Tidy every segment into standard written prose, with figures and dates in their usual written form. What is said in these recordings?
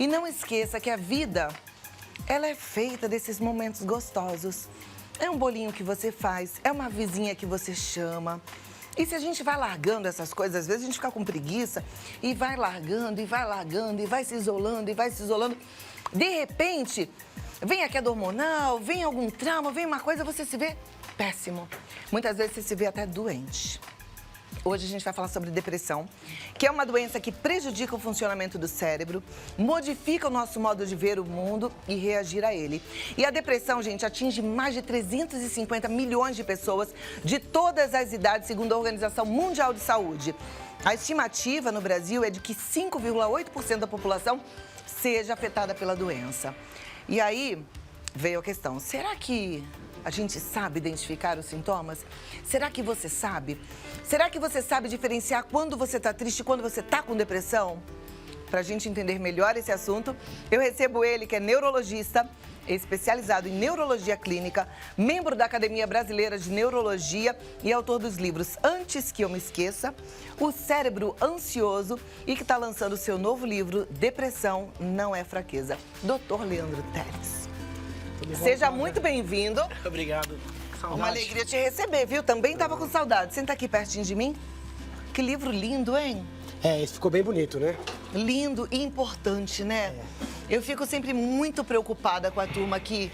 E não esqueça que a vida, ela é feita desses momentos gostosos. É um bolinho que você faz, é uma vizinha que você chama. E se a gente vai largando essas coisas, às vezes a gente fica com preguiça e vai largando, e vai largando, e vai se isolando, e vai se isolando. De repente, vem a queda hormonal, vem algum trauma, vem uma coisa, você se vê péssimo. Muitas vezes você se vê até doente. Hoje a gente vai falar sobre depressão, que é uma doença que prejudica o funcionamento do cérebro, modifica o nosso modo de ver o mundo e reagir a ele. E a depressão, gente, atinge mais de 350 milhões de pessoas de todas as idades, segundo a Organização Mundial de Saúde. A estimativa no Brasil é de que 5,8% da população seja afetada pela doença. E aí veio a questão, será que a gente sabe identificar os sintomas? Será que você sabe? Será que você sabe diferenciar quando você está triste e quando você está com depressão? Para a gente entender melhor esse assunto, eu recebo ele, que é neurologista, especializado em neurologia clínica, membro da Academia Brasileira de Neurologia e autor dos livros Antes que eu me esqueça, O Cérebro Ansioso e que está lançando o seu novo livro, Depressão Não é Fraqueza. Dr. Leandro Teles. Seja muito bem-vindo. Obrigado. Saudade. Uma alegria te receber, viu? Também estava com saudade. Senta aqui pertinho de mim. Que livro lindo, hein? Esse ficou bem bonito, né? Lindo e importante, né? Eu fico sempre muito preocupada com a turma que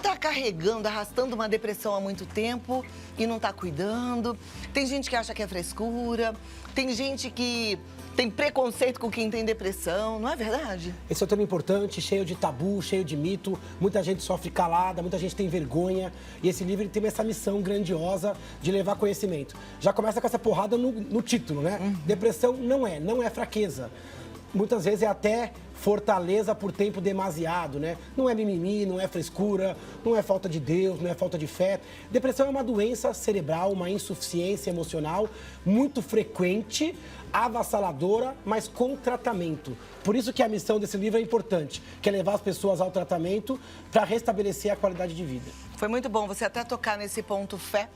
tá carregando, arrastando uma depressão há muito tempo e não tá cuidando. Tem gente que acha que é frescura, tem gente que tem preconceito com quem tem depressão, não é verdade? Esse é um tema importante, cheio de tabu, cheio de mito. Muita gente sofre calada, muita gente tem vergonha. E esse livro ele tem essa missão grandiosa de levar conhecimento. Já começa com essa porrada no título, né? Depressão não é fraqueza. Muitas vezes é até fortaleza por tempo demasiado, né? Não é mimimi, não é frescura, não é falta de Deus, não é falta de fé. Depressão é uma doença cerebral, uma insuficiência emocional muito frequente, avassaladora, mas com tratamento. Por isso que a missão desse livro é importante, que é levar as pessoas ao tratamento para restabelecer a qualidade de vida. Foi muito bom você até tocar nesse ponto fé.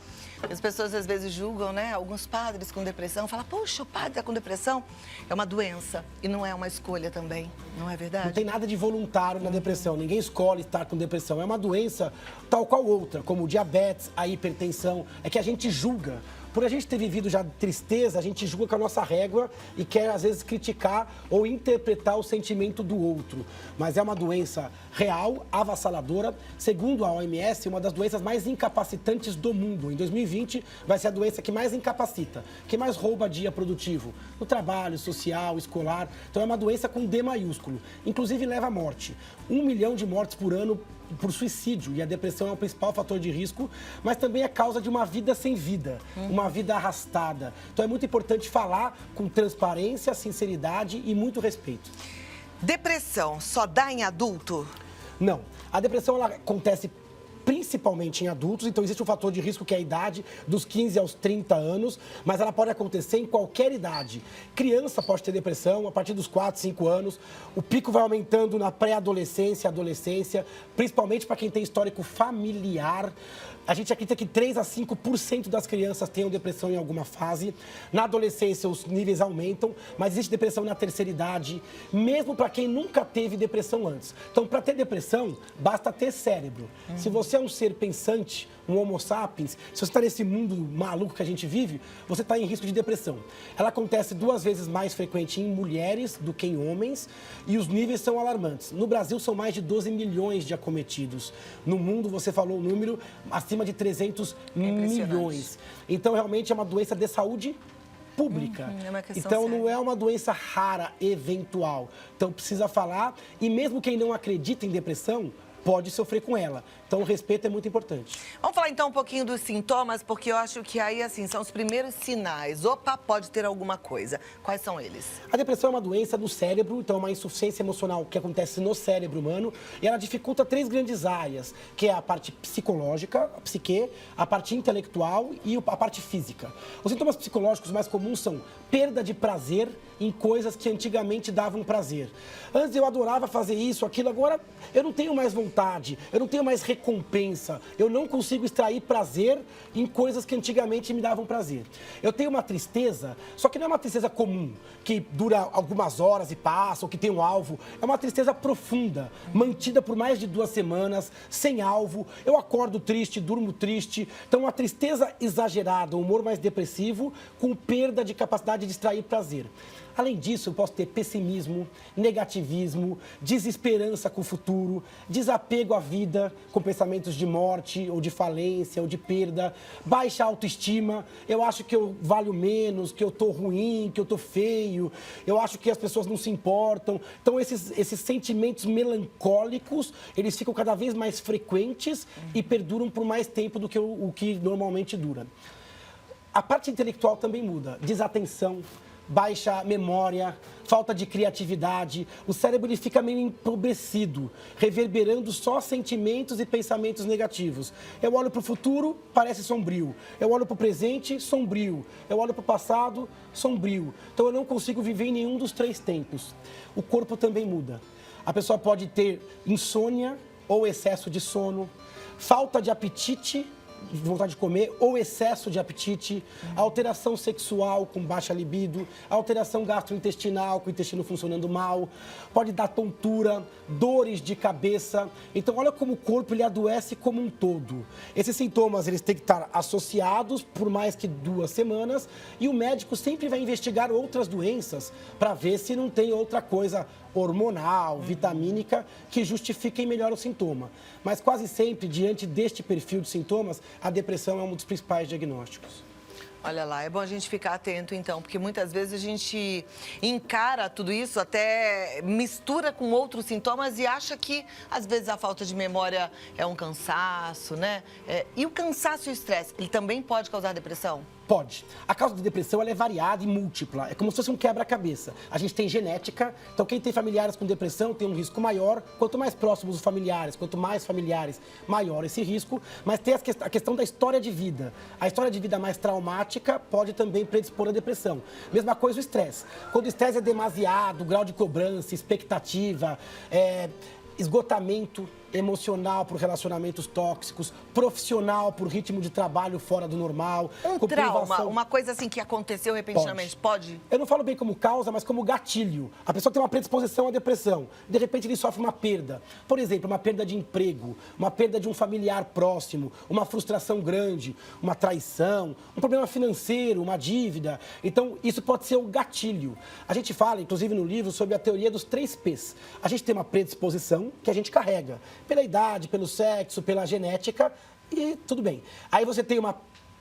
As pessoas às vezes julgam, né? Alguns padres com depressão, falam, poxa, o padre está com depressão. É uma doença e não é uma escolha também, não é verdade? Não tem nada de voluntário na depressão, ninguém escolhe estar com depressão. É uma doença tal qual outra, como o diabetes, a hipertensão. É que a gente julga. Por a gente ter vivido já tristeza, a gente julga com a nossa régua e quer, às vezes, criticar ou interpretar o sentimento do outro. Mas é uma doença real, avassaladora. Segundo a OMS, uma das doenças mais incapacitantes do mundo. Em 2020, vai ser a doença que mais incapacita, que mais rouba dia produtivo, no trabalho, social, escolar. Então, é uma doença com D maiúsculo. Inclusive, leva à morte. 1 milhão de mortes por ano por suicídio, e a depressão é o principal fator de risco, mas também é causa de uma vida sem vida, uma vida arrastada. Então é muito importante falar com transparência, sinceridade e muito respeito. Depressão só dá em adulto? Não. A depressão ela acontece principalmente em adultos, então existe um fator de risco que é a idade, dos 15 aos 30 anos, mas ela pode acontecer em qualquer idade. Criança pode ter depressão a partir dos 4, 5 anos, o pico vai aumentando na pré-adolescência, adolescência, principalmente para quem tem histórico familiar. A gente acredita que 3 a 5% das crianças tenham depressão em alguma fase. Na adolescência, os níveis aumentam, mas existe depressão na terceira idade, mesmo para quem nunca teve depressão antes. Então, para ter depressão, basta ter cérebro. Se você é um ser pensante, um homo sapiens, se você está nesse mundo maluco que a gente vive, você está em risco de depressão. Ela acontece 2 vezes mais frequente em mulheres do que em homens e os níveis são alarmantes. No Brasil, são mais de 12 milhões de acometidos. No mundo, você falou o número, acima de 300 milhões. Então, realmente, é uma doença de saúde pública. É uma questão então, séria. não é uma doença rara, eventual. Então, precisa falar. E mesmo quem não acredita em depressão, pode sofrer com ela. Então, o respeito é muito importante. Vamos falar então um pouquinho dos sintomas, porque eu acho que aí, assim, são os primeiros sinais. Opa, pode ter alguma coisa. Quais são eles? A depressão é uma doença do cérebro, então é uma insuficiência emocional que acontece no cérebro humano e ela dificulta 3 grandes áreas, que é a parte psicológica, a psique, a parte intelectual e a parte física. Os sintomas psicológicos mais comuns são perda de prazer em coisas que antigamente davam prazer. Antes eu adorava fazer isso, aquilo, agora eu não tenho mais vontade vontade, eu não tenho mais recompensa, eu não consigo extrair prazer em coisas que antigamente me davam prazer. Eu tenho uma tristeza, só que não é uma tristeza comum, que dura algumas horas e passa, ou que tem um alvo. É uma tristeza profunda, mantida por mais de 2 semanas, sem alvo. Eu acordo triste, durmo triste. Então, uma tristeza exagerada, um humor mais depressivo, com perda de capacidade de extrair prazer. Além disso, eu posso ter pessimismo, negativismo, desesperança com o futuro, desapego à vida, com pensamentos de morte, ou de falência, ou de perda, baixa autoestima, eu acho que eu valho menos, que eu tô ruim, que eu tô feio, eu acho que as pessoas não se importam. Então, esses sentimentos melancólicos, eles ficam cada vez mais frequentes e perduram por mais tempo do que o que normalmente dura. A parte intelectual também muda, desatenção, baixa memória, falta de criatividade, o cérebro ele fica meio empobrecido, reverberando só sentimentos e pensamentos negativos. Eu olho para o futuro, parece sombrio. Eu olho para o presente, sombrio. Eu olho para o passado, sombrio. Então eu não consigo viver em nenhum dos 3 tempos. O corpo também muda. A pessoa pode ter insônia ou excesso de sono, falta de apetite, vontade de comer ou excesso de apetite, alteração sexual com baixa libido, alteração gastrointestinal com o intestino funcionando mal, pode dar tontura, dores de cabeça. Então, olha como o corpo ele adoece como um todo. Esses sintomas eles têm que estar associados por mais que 2 semanas e o médico sempre vai investigar outras doenças para ver se não tem outra coisa hormonal, vitamínica, que justifiquem melhor o sintoma. Mas quase sempre, diante deste perfil de sintomas, a depressão é um dos principais diagnósticos. Olha lá, é bom a gente ficar atento então, porque muitas vezes a gente encara tudo isso, até mistura com outros sintomas e acha que às vezes a falta de memória é um cansaço, né? E o cansaço e o estresse, ele também pode causar depressão? Pode. A causa da depressão ela é variada e múltipla. É como se fosse um quebra-cabeça. A gente tem genética, então quem tem familiares com depressão tem um risco maior. Quanto mais próximos os familiares, quanto mais familiares, maior esse risco. Mas tem a questão da história de vida. A história de vida mais traumática pode também predispor à depressão. Mesma coisa o estresse. Quando o estresse é demasiado, grau de cobrança, expectativa, esgotamento emocional por relacionamentos tóxicos, profissional por ritmo de trabalho fora do normal. Um trauma, uma coisa assim que aconteceu repentinamente, pode? Eu não falo bem como causa, mas como gatilho. A pessoa tem uma predisposição à depressão. De repente ele sofre uma perda. Por exemplo, uma perda de emprego, uma perda de um familiar próximo, uma frustração grande, uma traição, um problema financeiro, uma dívida. Então, isso pode ser o gatilho. A gente fala, inclusive no livro, sobre a teoria dos 3 P's. A gente tem uma predisposição que a gente carrega. Pela idade, pelo sexo, pela genética e tudo bem. Aí você tem uma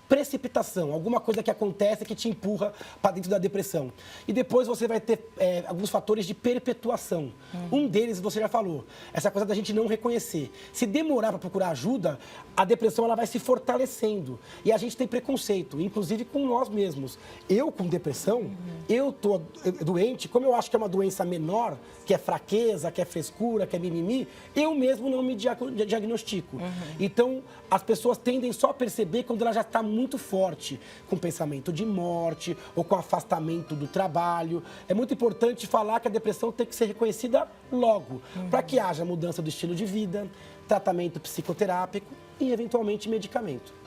precipitação, alguma coisa que acontece que te empurra para dentro da depressão. E depois você vai ter alguns fatores de perpetuação. Um deles você já falou, essa coisa da gente não reconhecer. Se demorar para procurar ajuda, a depressão ela vai se fortalecendo. E a gente tem preconceito, inclusive com nós mesmos. Eu com depressão, eu tô doente, como eu acho que é uma doença menor, que é fraqueza, que é frescura, que é mimimi, eu mesmo não me diagnostico. Então, as pessoas tendem só a perceber quando ela já está muito forte, com pensamento de morte ou com afastamento do trabalho. É muito importante falar que a depressão tem que ser reconhecida logo, para que haja mudança do estilo de vida, tratamento psicoterápico e, eventualmente, medicamento.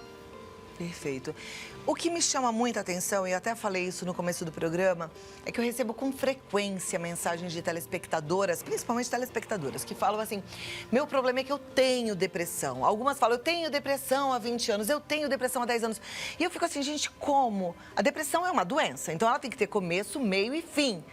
Perfeito. O que me chama muita atenção, e até falei isso no começo do programa, é que eu recebo com frequência mensagens de telespectadoras, principalmente telespectadoras, que falam assim, meu problema é que eu tenho depressão. Algumas falam, eu tenho depressão há 20 anos, eu tenho depressão há 10 anos. E eu fico assim, gente, como? A depressão é uma doença, então ela tem que ter começo, meio e fim.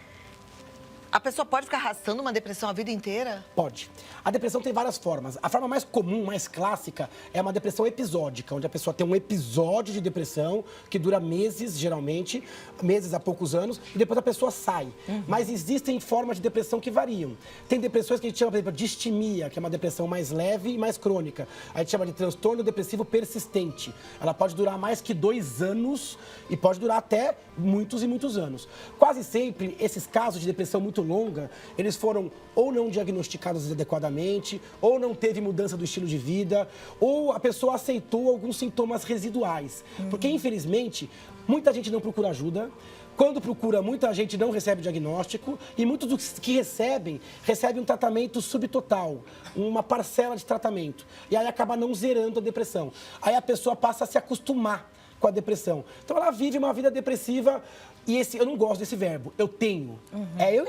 A pessoa pode ficar arrastando uma depressão a vida inteira? Pode. A depressão tem várias formas. A forma mais comum, mais clássica, é uma depressão episódica, onde a pessoa tem um episódio de depressão que dura meses, geralmente, meses a poucos anos, e depois a pessoa sai. Mas existem formas de depressão que variam. Tem depressões que a gente chama, por exemplo, de distimia, que é uma depressão mais leve e mais crônica. A gente chama de transtorno depressivo persistente. Ela pode durar mais que 2 anos e pode durar até muitos e muitos anos. Quase sempre, esses casos de depressão muito longa, eles foram ou não diagnosticados adequadamente, ou não teve mudança do estilo de vida, ou a pessoa aceitou alguns sintomas residuais. Porque, infelizmente, muita gente não procura ajuda, Quando procura, muita gente não recebe diagnóstico e muitos dos que recebem um tratamento subtotal, uma parcela de tratamento. E aí acaba não zerando a depressão. Aí a pessoa passa a se acostumar com a depressão. Então ela vive uma vida depressiva e eu não gosto desse verbo, eu tenho. Eu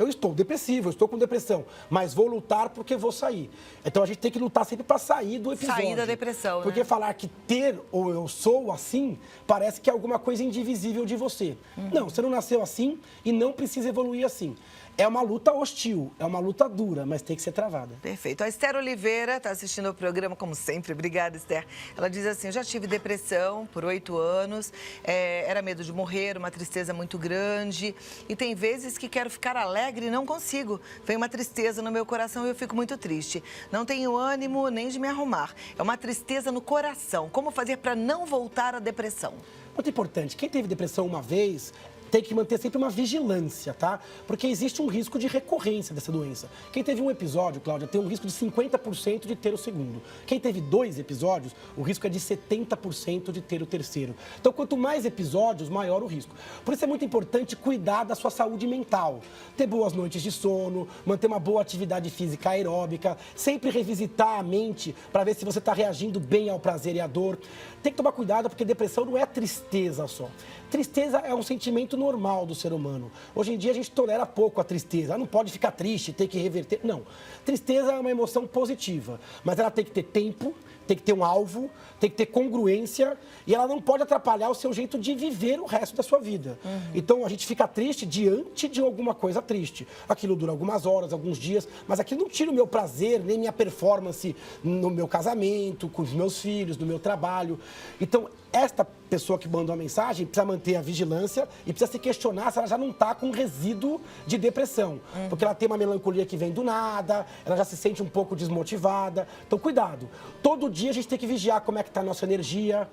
estou depressivo, eu estou com depressão, mas vou lutar porque vou sair. Então a gente tem que lutar sempre para sair do episódio. Sair da depressão, né? Porque falar que ter ou eu sou assim, parece que é alguma coisa indivisível de você. Não, você não nasceu assim e não precisa evoluir assim. É uma luta hostil, é uma luta dura, mas tem que ser travada. Perfeito. A Esther Oliveira está assistindo ao programa, como sempre. Obrigada, Esther. Ela diz assim, eu já tive depressão por 8 anos, era medo de morrer, uma tristeza muito grande. E tem vezes que quero ficar alegre e não consigo. Vem uma tristeza no meu coração e eu fico muito triste. Não tenho ânimo nem de me arrumar. É uma tristeza no coração. Como fazer para não voltar à depressão? Muito importante, quem teve depressão uma vez tem que manter sempre uma vigilância, tá? Porque existe um risco de recorrência dessa doença. Quem teve um episódio, Cláudia, tem um risco de 50% de ter o segundo. Quem teve 2 episódios, o risco é de 70% de ter o terceiro. Então, quanto mais episódios, maior o risco. Por isso é muito importante cuidar da sua saúde mental. Ter boas noites de sono, manter uma boa atividade física aeróbica, sempre revisitar a mente para ver se você está reagindo bem ao prazer e à dor. Tem que tomar cuidado porque depressão não é tristeza só. Tristeza é um sentimento normal do ser humano. Hoje em dia a gente tolera pouco a tristeza. Ela não pode ficar triste, tem que reverter. Não. Tristeza é uma emoção positiva, mas ela tem que ter tempo, tem que ter um alvo, tem que ter congruência e ela não pode atrapalhar o seu jeito de viver o resto da sua vida. Então a gente fica triste diante de alguma coisa triste. Aquilo dura algumas horas, alguns dias, mas aquilo não tira o meu prazer, nem minha performance no meu casamento, com os meus filhos, no meu trabalho. Então, esta pessoa que mandou a mensagem precisa manter a vigilância e precisa se questionar se ela já não está com um resíduo de depressão. Porque ela tem uma melancolia que vem do nada, ela já se sente um pouco desmotivada. Então, cuidado. Todo dia a gente tem que vigiar como é que está a nossa energia.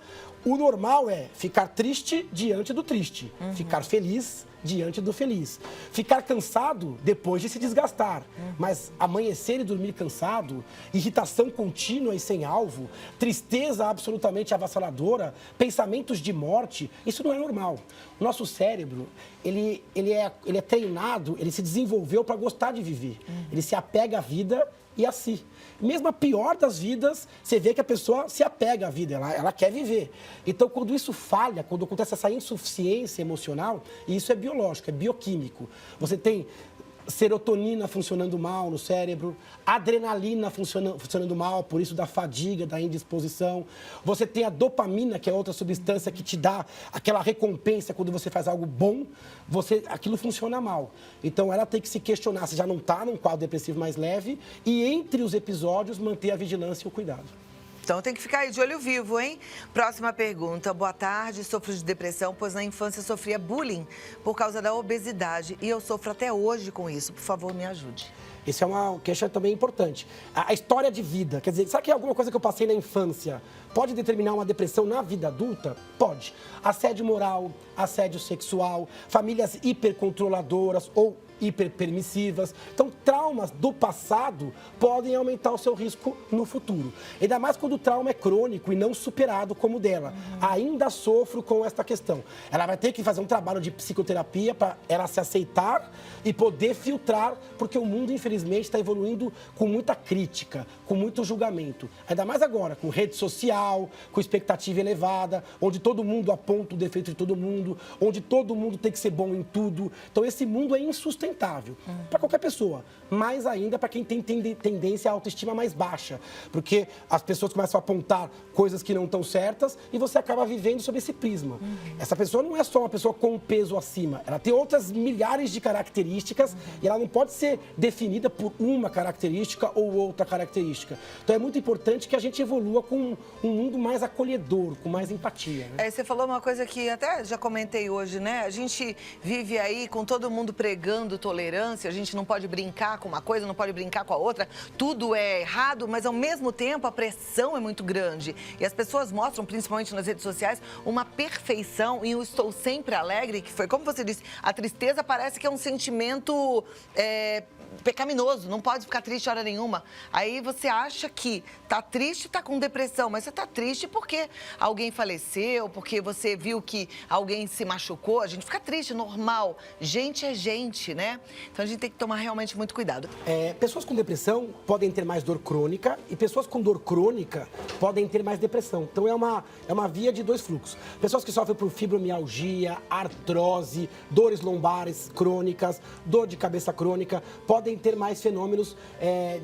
O normal é ficar triste diante do triste, ficar feliz diante do feliz. Ficar cansado depois de se desgastar. Mas amanhecer e dormir cansado, irritação contínua e sem alvo, tristeza absolutamente avassaladora, pensamentos de morte, isso não é normal. O nosso cérebro, ele é treinado, ele se desenvolveu para gostar de viver. Ele se apega à vida e a si. Mesmo a pior das vidas, você vê que a pessoa se apega à vida, ela quer viver. Então, quando isso falha, quando acontece essa insuficiência emocional, e isso é biológico, é bioquímico. Você tem serotonina funcionando mal no cérebro, adrenalina funcionando mal, por isso da fadiga, da indisposição. Você tem a dopamina, que é outra substância que te dá aquela recompensa quando você faz algo bom, aquilo funciona mal. Então ela tem que se questionar se já não está num quadro depressivo mais leve e entre os episódios manter a vigilância e o cuidado. Então tem que ficar aí de olho vivo, hein? Próxima pergunta. Boa tarde, sofro de depressão, pois na infância sofria bullying por causa da obesidade e eu sofro até hoje com isso. Por favor, me ajude. Isso é uma queixa também importante. A história de vida, quer dizer, será que alguma coisa que eu passei na infância pode determinar uma depressão na vida adulta? Pode. Assédio moral, assédio sexual, famílias hipercontroladoras ou hiperpermissivas. Então, traumas do passado podem aumentar o seu risco no futuro. Ainda mais quando o trauma é crônico e não superado como o dela. Ainda sofro com esta questão. Ela vai ter que fazer um trabalho de psicoterapia para ela se aceitar e poder filtrar, porque o mundo, infelizmente, está evoluindo com muita crítica, com muito julgamento. Ainda mais agora, com rede social, com expectativa elevada, onde todo mundo aponta o defeito de todo mundo, onde todo mundo tem que ser bom em tudo. Então, esse mundo é insustentável para qualquer pessoa, mais ainda para quem tem tendência à autoestima mais baixa, porque as pessoas começam a apontar coisas que não estão certas e você acaba vivendo sob esse prisma. Essa pessoa não é só uma pessoa com peso acima, ela tem outras milhares de características e ela não pode ser definida por uma característica ou outra característica. Então é muito importante que a gente evolua com um mundo mais acolhedor, com mais empatia. Né? Você falou uma coisa que até já comentei hoje, né? A gente vive aí com todo mundo pregando tolerância, a gente não pode brincar com uma coisa, não pode brincar com a outra, tudo é errado, mas ao mesmo tempo a pressão é muito grande. E as pessoas mostram, principalmente nas redes sociais, uma perfeição e eu estou sempre alegre, que foi, como você disse, a tristeza parece que é um sentimento pecaminoso, não pode ficar triste hora nenhuma. Aí você acha que tá triste, tá com depressão, mas você tá triste porque alguém faleceu, porque você viu que alguém se machucou. A gente fica triste, normal. Gente é gente, né? Então a gente tem que tomar realmente muito cuidado. Pessoas com depressão podem ter mais dor crônica e pessoas com dor crônica podem ter mais depressão. Então é uma via de dois fluxos. Pessoas que sofrem por fibromialgia, artrose, dores lombares crônicas, dor de cabeça crônica, podem ter mais fenômenos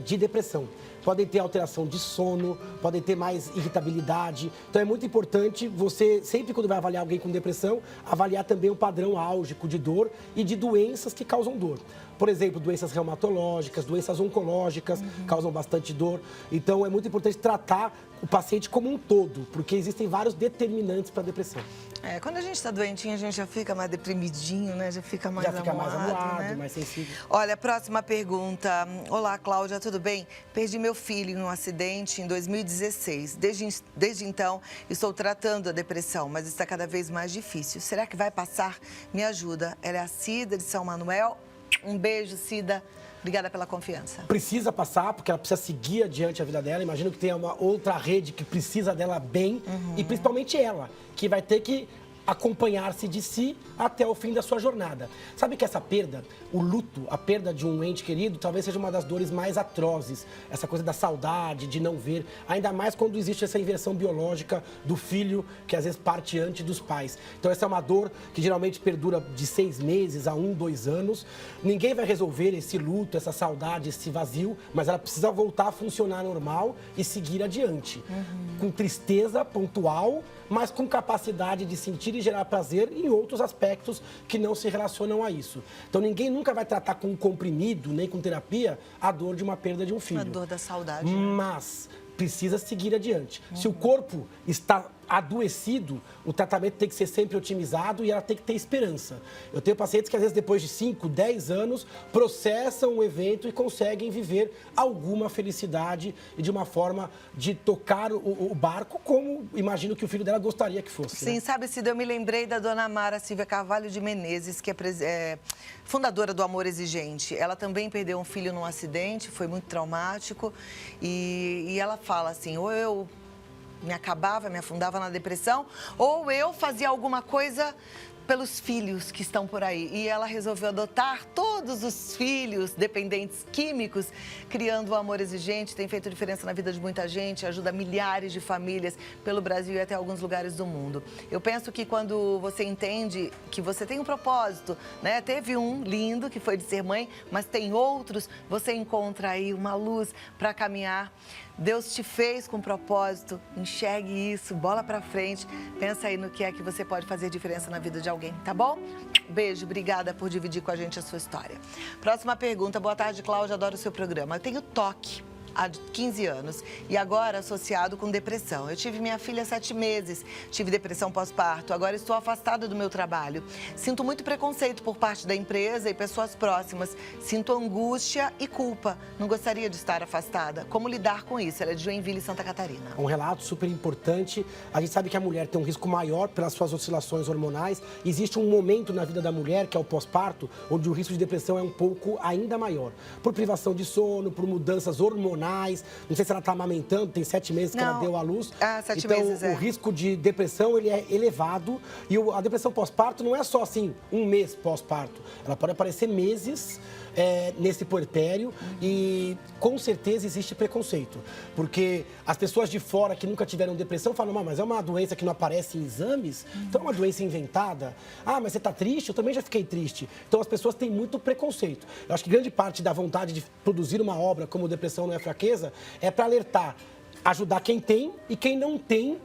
de depressão. Podem ter alteração de sono, podem ter mais irritabilidade. Então é muito importante você, sempre quando vai avaliar alguém com depressão, avaliar também o padrão álgico de dor e de doenças que causam dor. Por exemplo, doenças reumatológicas, doenças oncológicas causam bastante dor. Então é muito importante tratar o paciente como um todo, porque existem vários determinantes para a depressão. Quando a gente está doentinho, a gente já fica mais deprimidinho, né? Já fica mais amuado, né? mais sensível. Olha, próxima pergunta. Olá, Cláudia, tudo bem? Perdi meu filho em um acidente em 2016. Desde então, estou tratando a depressão, mas está cada vez mais difícil. Será que vai passar? Me ajuda. Ela é a Cida de São Manuel. Um beijo, Cida. Obrigada pela confiança. Precisa passar, porque ela precisa seguir adiante a vida dela. Imagino que tenha uma outra rede que precisa dela bem. E principalmente ela, que vai ter que acompanhar-se de si até o fim da sua jornada. Sabe que essa perda, o luto, a perda de um ente querido, talvez seja uma das dores mais atrozes. Essa coisa da saudade, de não ver, ainda mais quando existe essa inversão biológica do filho, que às vezes parte antes dos pais. Então essa é uma dor que geralmente perdura de 6 meses a 1, 2 anos. Ninguém vai resolver esse luto, essa saudade, esse vazio, mas ela precisa voltar a funcionar normal e seguir adiante. Com tristeza pontual, mas com capacidade de sentir e gerar prazer em outros aspectos que não se relacionam a isso. Então ninguém nunca vai tratar com um comprimido, nem com terapia, a dor de uma perda de um filho. A dor da saudade. Né? Mas precisa seguir adiante. Se o corpo está adoecido, o tratamento tem que ser sempre otimizado e ela tem que ter esperança. Eu tenho pacientes que às vezes depois de 5, 10 anos processam o evento e conseguem viver alguma felicidade e de uma forma de tocar o barco como imagino que o filho dela gostaria que fosse. Sim, né? sabe, Cida, eu me lembrei da dona Mara Silvia Carvalho de Menezes, que é fundadora do Amor Exigente. Ela também perdeu um filho num acidente, foi muito traumático e ela fala assim, ou eu me acabava, me afundava na depressão, ou eu fazia alguma coisa pelos filhos que estão por aí. E ela resolveu adotar todos os filhos dependentes químicos, criando o Amor Exigente. Tem feito diferença na vida de muita gente, ajuda milhares de famílias pelo Brasil e até alguns lugares do mundo. Eu penso que quando você entende que você tem um propósito, né? Teve um lindo, que foi de ser mãe, mas tem outros, você encontra aí uma luz para caminhar. Deus te fez com propósito, enxergue isso, bola pra frente, pensa aí no que é que você pode fazer diferença na vida de alguém, tá bom? Beijo, obrigada por dividir com a gente a sua história. Próxima pergunta, boa tarde, Cláudia, adoro o seu programa. Eu tenho toque há 15 anos e agora associado com depressão. Eu tive minha filha há 7 meses, tive depressão pós-parto, agora estou afastada do meu trabalho. Sinto muito preconceito por parte da empresa e pessoas próximas. Sinto angústia e culpa. Não gostaria de estar afastada. Como lidar com isso? Ela é de Joinville, Santa Catarina. Um relato super importante. A gente sabe que a mulher tem um risco maior pelas suas oscilações hormonais. Existe um momento na vida da mulher, que é o pós-parto, onde o risco de depressão é um pouco ainda maior. Por privação de sono, por mudanças hormonais. Não sei se ela está amamentando, tem 7 meses que ela deu à luz. 7 então, meses, o risco de depressão ele é elevado. E a depressão pós-parto não é só assim, 1 mês pós-parto. Ela pode aparecer meses nesse puerpério e com certeza existe preconceito. Porque as pessoas de fora que nunca tiveram depressão falam, mas é uma doença que não aparece em exames? Então é uma doença inventada? Ah, mas você está triste? Eu também já fiquei triste. Então as pessoas têm muito preconceito. Eu acho que grande parte da vontade de produzir uma obra como Depressão Não é Fraqueza é para alertar, ajudar quem tem e quem não tem,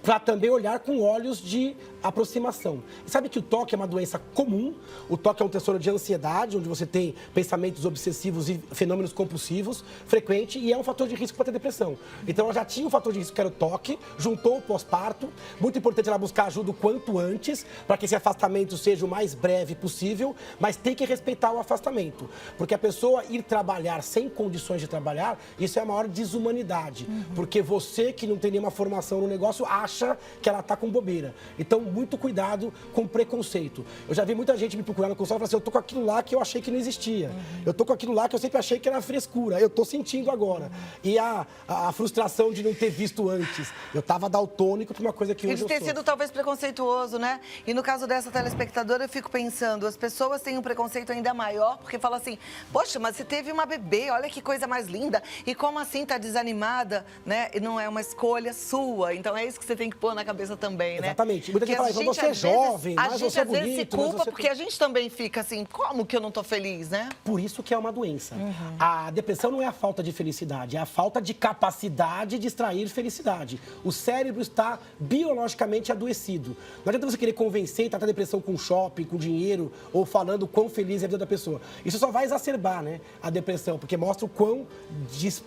para também olhar com olhos de aproximação. E sabe que o TOC é uma doença comum, o TOC é um transtorno de ansiedade, onde você tem pensamentos obsessivos e fenômenos compulsivos frequente e é um fator de risco para ter depressão. Então ela já tinha um fator de risco que era o TOC, juntou o pós-parto, muito importante ela buscar ajuda o quanto antes, para que esse afastamento seja o mais breve possível, mas tem que respeitar o afastamento, porque a pessoa ir trabalhar sem condições de trabalhar, isso é a maior desumanidade, porque você que não tem nenhuma formação no negócio acha que ela está com bobeira. Então, muito cuidado com preconceito. Eu já vi muita gente me procurar no consultório e falar assim, eu tô com aquilo lá que eu achei que não existia. Eu tô com aquilo lá que eu sempre achei que era frescura. Eu tô sentindo agora. E a frustração de não ter visto antes. Eu tava daltônico pra uma coisa que E hoje de ter eu sou. sido talvez preconceituoso, né? E no caso dessa telespectadora, eu fico pensando, as pessoas têm um preconceito ainda maior, porque falam assim, poxa, mas você teve uma bebê, olha que coisa mais linda. E como assim tá desanimada, né? E não é uma escolha sua. Então é isso que você tem que pôr na cabeça também, né? Exatamente. Muita gente Porque fala, você é jovem, mas você é às vezes se bonito, mas culpa você... porque a gente também fica assim, como que eu não tô feliz, né? Por isso que é uma doença. A depressão não é a falta de felicidade, é a falta de capacidade de extrair felicidade. O cérebro está biologicamente adoecido. Não adianta você querer convencer e tratar a depressão com shopping, com dinheiro, ou falando quão feliz é a vida da pessoa. Isso só vai exacerbar, né, a depressão, porque mostra o quão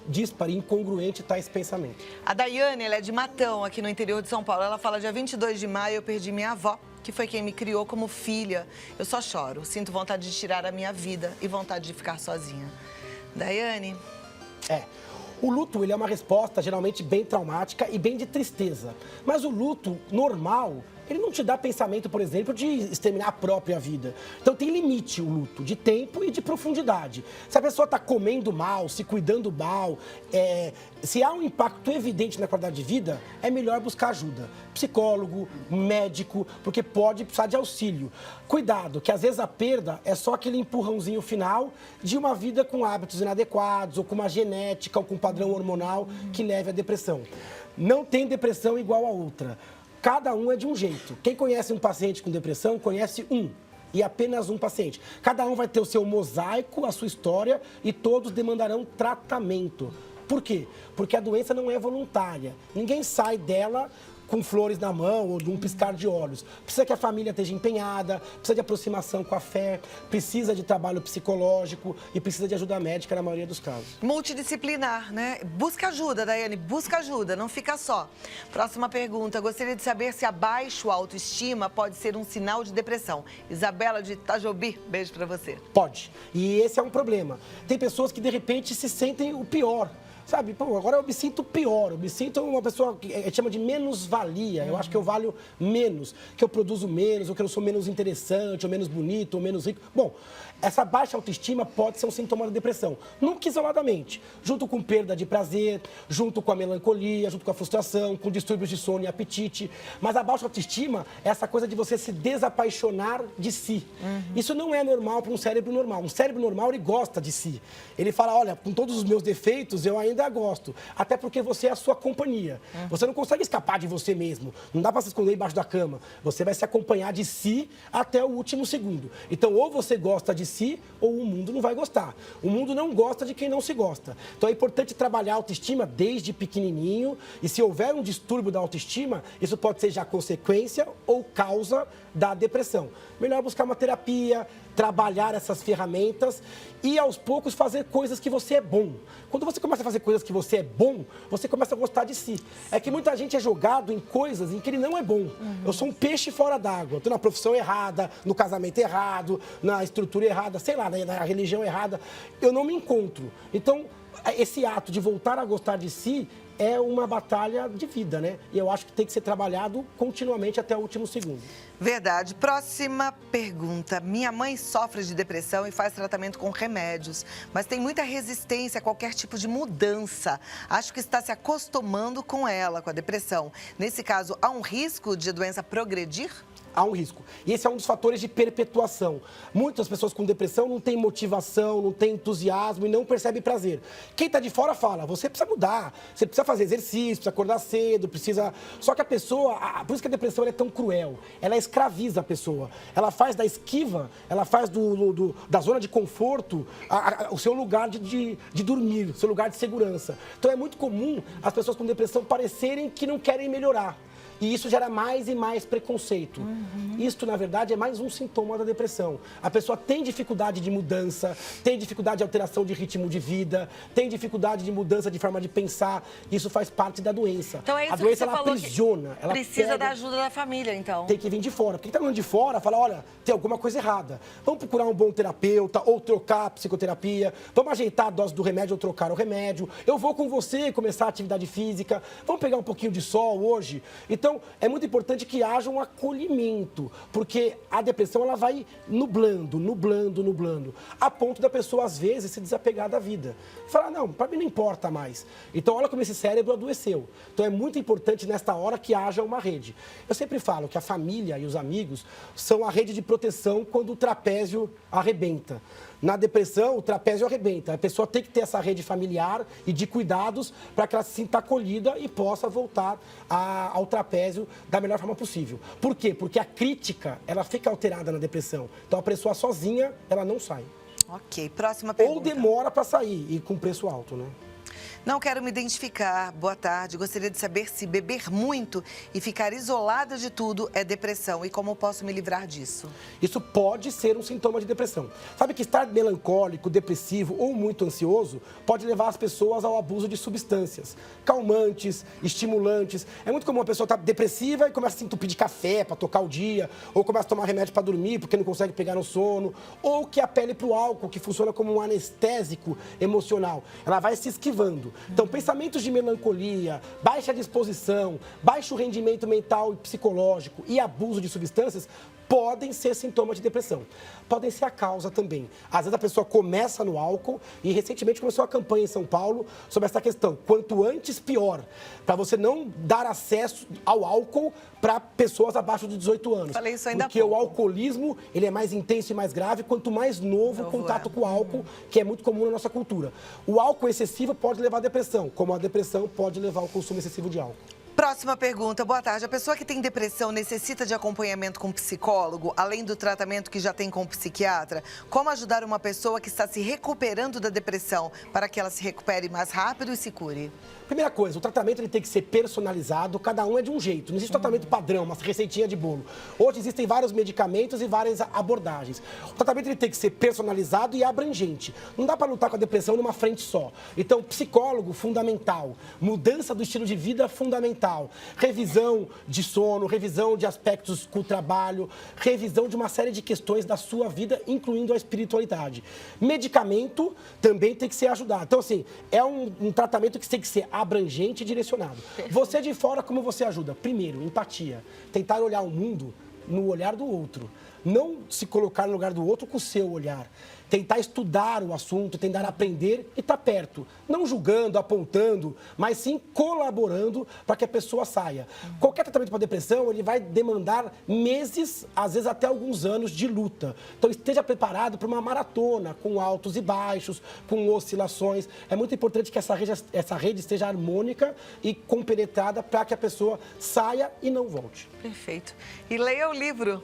dísparo e incongruente está esse pensamento. A Daiane, ela é de Matão, aqui no interior de São Paulo. Ela fala, dia 22 de maio eu perdi minha avó, que foi quem me criou como filha. Eu só choro, sinto vontade de tirar a minha vida e vontade de ficar sozinha. Daiane? O luto, ele é uma resposta geralmente bem traumática e bem de tristeza. Mas o luto normal, ele não te dá pensamento, por exemplo, de exterminar a própria vida. Então tem limite o luto, de tempo e de profundidade. Se a pessoa está comendo mal, se cuidando mal, se há um impacto evidente na qualidade de vida, é melhor buscar ajuda. Psicólogo, médico, porque pode precisar de auxílio. Cuidado, que às vezes a perda é só aquele empurrãozinho final de uma vida com hábitos inadequados, ou com uma genética, ou com um padrão hormonal que leve à depressão. Não tem depressão igual a outra. Cada um é de um jeito. Quem conhece um paciente com depressão, conhece um. E apenas um paciente. Cada um vai ter o seu mosaico, a sua história, e todos demandarão tratamento. Por quê? Porque a doença não é voluntária. Ninguém sai dela com flores na mão ou de um piscar de olhos. Precisa que a família esteja empenhada, precisa de aproximação com a fé, precisa de trabalho psicológico e precisa de ajuda médica na maioria dos casos. Multidisciplinar, né? Busca ajuda, Daiane, busca ajuda, não fica só. Próxima pergunta, gostaria de saber se a baixa autoestima pode ser um sinal de depressão. Isabela de Itajobi, beijo pra você. Pode. E esse é um problema. Tem pessoas que de repente se sentem o pior. Sabe, pô, agora eu me sinto pior, eu me sinto uma pessoa que chama de menos-valia. Eu acho que eu valho menos, que eu produzo menos, ou que eu sou menos interessante, ou menos bonito, ou menos rico. Bom, essa baixa autoestima pode ser um sintoma da depressão. Nunca isoladamente, junto com perda de prazer, junto com a melancolia, junto com a frustração, com distúrbios de sono e apetite. Mas a baixa autoestima é essa coisa de você se desapaixonar de si. Isso não é normal para um cérebro normal. Um cérebro normal, ele gosta de si. Ele fala, olha, com todos os meus defeitos, eu ainda gosto. Até porque você é a sua companhia. Você não consegue escapar de você mesmo. Não dá para se esconder embaixo da cama. Você vai se acompanhar de si até o último segundo. Então, ou você gosta de si, ou o mundo não vai gostar. O mundo não gosta de quem não se gosta. Então, é importante trabalhar a autoestima desde pequenininho. E se houver um distúrbio da autoestima, isso pode ser já consequência ou causa da depressão. Melhor buscar uma terapia, trabalhar essas ferramentas e, aos poucos, fazer coisas que você é bom. Quando você começa a fazer coisas que você é bom, você começa a gostar de si. É que muita gente é jogado em coisas em que ele não é bom. Eu sou um peixe fora d'água. Estou na profissão errada, no casamento errado, na estrutura errada, sei lá, na religião errada. Eu não me encontro. Então, esse ato de voltar a gostar de si é uma batalha de vida, né? E eu acho que tem que ser trabalhado continuamente até o último segundo. Verdade. Próxima pergunta. Minha mãe sofre de depressão e faz tratamento com remédios, mas tem muita resistência a qualquer tipo de mudança. Acho que está se acostumando com ela, com a depressão. Nesse caso, há um risco de a doença progredir? Há um risco. E esse é um dos fatores de perpetuação. Muitas pessoas com depressão não têm motivação, não têm entusiasmo e não percebem prazer. Quem está de fora fala, você precisa mudar, você precisa fazer exercício, precisa acordar cedo, precisa... Só que a pessoa, por isso que a depressão é tão cruel, ela escraviza a pessoa. Ela faz da esquiva, ela faz da zona de conforto o seu lugar de dormir, o seu lugar de segurança. Então é muito comum as pessoas com depressão parecerem que não querem melhorar. E isso gera mais e mais preconceito. Isto, na verdade, é mais um sintoma da depressão. A pessoa tem dificuldade de mudança, tem dificuldade de alteração de ritmo de vida, tem dificuldade de mudança de forma de pensar. Isso faz parte da doença. Então é isso a doença, que você ela falou, aprisiona. Ela precisa da ajuda da família, então. Tem que vir de fora. Porque quem está vindo de fora fala, olha, tem alguma coisa errada. Vamos procurar um bom terapeuta ou trocar a psicoterapia. Vamos ajeitar a dose do remédio ou trocar o remédio. Eu vou com você começar a atividade física. Vamos pegar um pouquinho de sol hoje. Então, Então, é muito importante que haja um acolhimento, porque a depressão ela vai nublando, a ponto da pessoa, às vezes, se desapegar da vida. Falar, não, para mim não importa mais. Então, olha como esse cérebro adoeceu. Então, é muito importante, nesta hora, que haja uma rede. Eu sempre falo que a família e os amigos são a rede de proteção quando o trapézio arrebenta. Na depressão, o trapézio arrebenta. A pessoa tem que ter essa rede familiar e de cuidados para que ela se sinta acolhida e possa voltar ao trapézio da melhor forma possível. Por quê? Porque a crítica, ela fica alterada na depressão. Então, a pessoa sozinha, ela não sai. Ok, próxima pergunta. Ou demora para sair e com preço alto, né? Não quero me identificar. Boa tarde. Gostaria de saber se beber muito e ficar isolada de tudo é depressão e como posso me livrar disso. Isso pode ser um sintoma de depressão. Sabe que estar melancólico, depressivo ou muito ansioso pode levar as pessoas ao abuso de substâncias, calmantes, estimulantes. É muito comum a pessoa estar depressiva e começa a se entupir de café para tocar o dia, ou começa a tomar remédio para dormir porque não consegue pegar no sono, ou que apele para o álcool, que funciona como um anestésico emocional. Ela vai se esquivando. Então, pensamentos de melancolia, baixa disposição, baixo rendimento mental e psicológico e abuso de substâncias podem ser sintomas de depressão. Podem ser a causa também. Às vezes a pessoa começa no álcool e recentemente começou a campanha em São Paulo sobre essa questão. Quanto antes, pior. Para você não dar acesso ao álcool para pessoas abaixo de 18 anos. Falei isso ainda há Porque pouco. o alcoolismo, ele é mais intenso e mais grave quanto mais novo o contato com o álcool, que é muito comum na nossa cultura. O álcool excessivo pode levar à depressão, como a depressão pode levar ao consumo excessivo de álcool. Próxima pergunta. Boa tarde. A pessoa que tem depressão necessita de acompanhamento com psicólogo, além do tratamento que já tem com o psiquiatra? Como ajudar uma pessoa que está se recuperando da depressão para que ela se recupere mais rápido e se cure? Primeira coisa, o tratamento ele tem que ser personalizado, cada um é de um jeito. Não existe tratamento padrão, uma receitinha de bolo. Hoje existem vários medicamentos e várias abordagens. O tratamento ele tem que ser personalizado e abrangente. Não dá para lutar com a depressão numa frente só. Então, psicólogo, fundamental. Mudança do estilo de vida, fundamental. Revisão de sono, revisão de aspectos com o trabalho, revisão de uma série de questões da sua vida, incluindo a espiritualidade. Medicamento também tem que ser ajudado. Então, assim, é um tratamento que tem que ser abrangente e direcionado. Você de fora, como você ajuda? Primeiro, empatia. Tentar olhar o mundo no olhar do outro. Não se colocar no lugar do outro com o seu olhar. Tentar estudar o assunto, tentar aprender e estar perto. Não julgando, apontando, mas sim colaborando para que a pessoa saia. Qualquer tratamento para depressão, ele vai demandar meses, às vezes até alguns anos de luta. Então esteja preparado para uma maratona, com altos e baixos, com oscilações. É muito importante que essa rede esteja harmônica e compenetrada para que a pessoa saia e não volte. Perfeito. E leia o livro.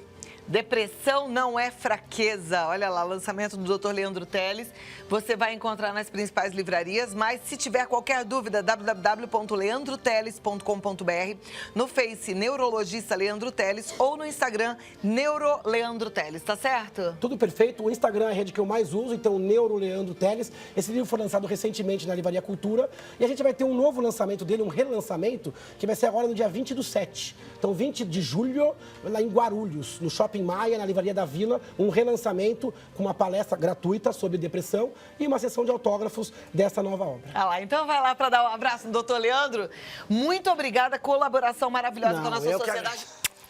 Depressão não é fraqueza. Olha lá, lançamento do Dr. Leandro Teles. Você vai encontrar nas principais livrarias, mas se tiver qualquer dúvida, www.leandroteles.com.br, no Face Neurologista Leandro Teles ou no Instagram Neuro Leandro Teles, tá certo? Tudo perfeito. O Instagram é a rede que eu mais uso, então Neuro Leandro Teles. Esse livro foi lançado recentemente na Livraria Cultura e a gente vai ter um novo lançamento dele, um relançamento, que vai ser agora no dia 20/7. Então, 20 de julho, lá em Guarulhos, no Shopping Maia, na Livraria da Vila, um relançamento com uma palestra gratuita sobre depressão e uma sessão de autógrafos dessa nova obra. Ah lá, então vai lá para dar um abraço no doutor Leandro. Muito obrigada, colaboração maravilhosa com a nossa sociedade.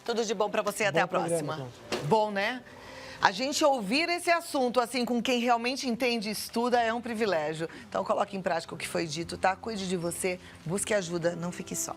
Tudo de bom para você e até a próxima. Programa, bom, né? A gente ouvir esse assunto, assim, com quem realmente entende e estuda, é um privilégio. Então, coloque em prática o que foi dito, tá? Cuide de você, busque ajuda, não fique só.